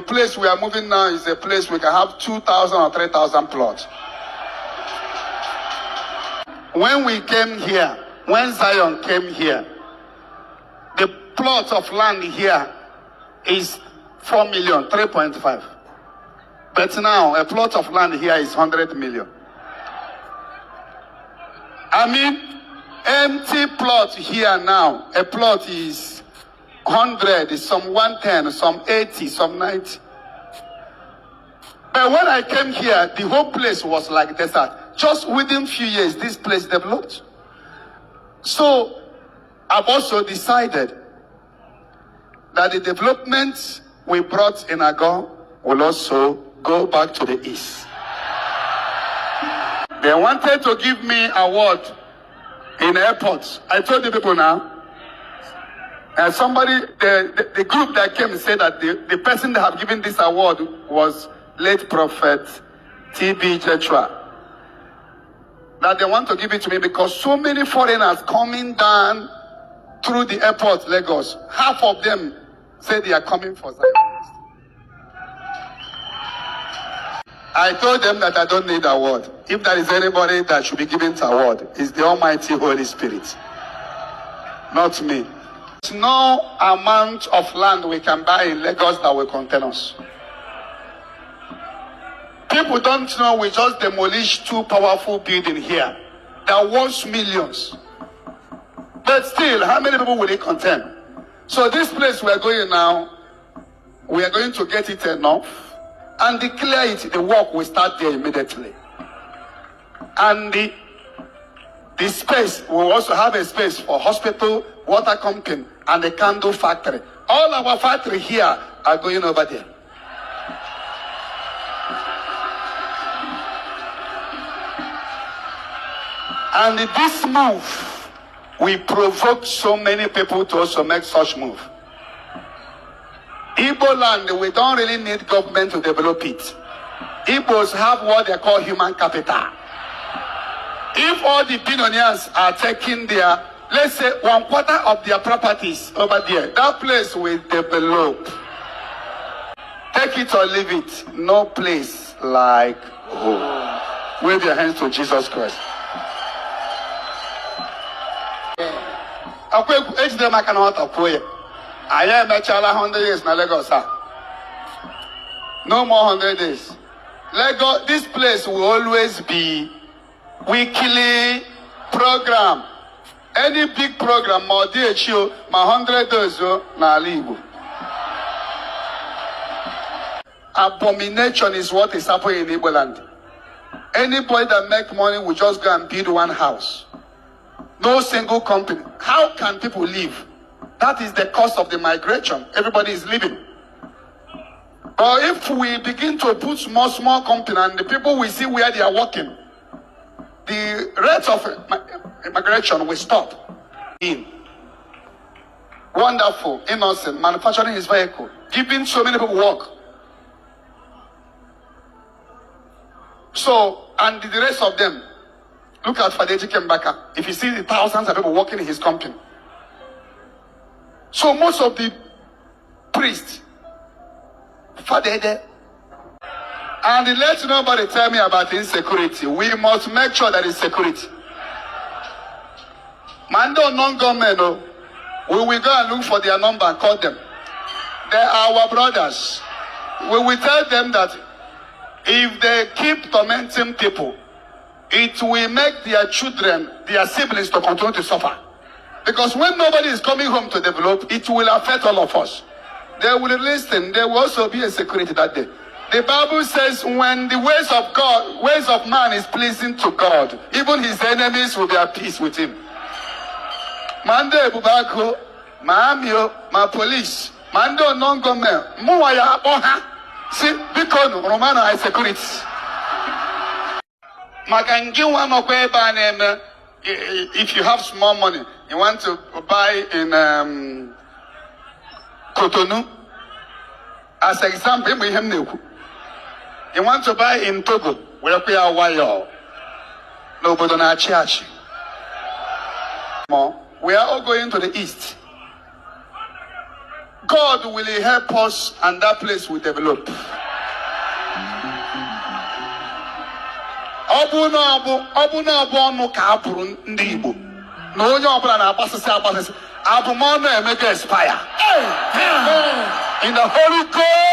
The place we are moving now is a place we can have 2,000 or 3,000 plots. When we came here, when Zion came here, the plot of land here is 4 million, 3.5. But now a plot of land here is 100 million. I mean, empty plot here now, a plot is 100, some 110, some 80, some 90. But when I came here, the whole place was like desert. Just within few years, this place developed. So I've also decided that the development we brought in Agor will also go back to the east. They wanted to give me an award in airports. I told the people now. And somebody, the group that came said that the person that have given this award was late Prophet T.B. Joshua. That they want to give it to me because so many foreigners coming down through the airport, Lagos. Half of them say they are coming for Zion. I told them that I don't need award. If there is anybody that should be given the award, it's the Almighty Holy Spirit, not me. There's no amount of land we can buy in Lagos that will contain us. People don't know we just demolished 2 powerful buildings here that was millions. But still, how many people will it contain? So this place we are going now, we are going to get it enough and declare it. The work will start there immediately. And the space, we will also have a space for hospital, water company, and the candle factory. All our factory here are going over there. And this move, we provoked so many people to also make such move. IGBO land, we don't really need government to develop it. Igbos have what they call human capital. If all the billionaires are taking their, let's say 1/4 of their properties over there, that place will develop. Take it or leave it. No place like home. Wave your hands to Jesus Christ. I am 100 years na Lagos. No more 100 days. Lagos, this place will always be weekly program. Any big program, my DHO, my 100 days na Igbo. Abomination is what is happening in IGBO land. Anybody that make money will just go and build one house. No single company. How can people live? That is the cost of the migration. Everybody is living. But if we begin to put small company and the people will see where they are working, the rate of immigration will stop. Wonderful, innocent, manufacturing his vehicle, giving so many people work. So, and the rest of them, look at Fadeji Kembaka. If you see the thousands of people working in his company. So most of the priests, Fadede, and let nobody tell me about insecurity. We must make sure that it's security. Mando non-government, we will go and look for their number and call them. They are our brothers. We will tell them that if they keep tormenting people, it will make their children, their siblings to continue to suffer. Because when nobody is coming home to develop, it will affect all of us. They will listen. There will also be a security that day. The Bible says when the ways of God, ways of man is pleasing to God, even his enemies will be at peace with him. Mando Ebuka, my amio, my police, Mando non-government, Muaya Oha, see, because Romano has security. If you have small money, you want to buy in Cotonou, as an example, you want to buy in Togo, where we are wild. Nobody on our church. We are all going to the east. God will help us and that place will develop. Ọbụna ọnụ ka abụrụ ndị Igbo na onye ọbụla na-agbasịsị abụmọnụ emega expire. In the Holy Ghost.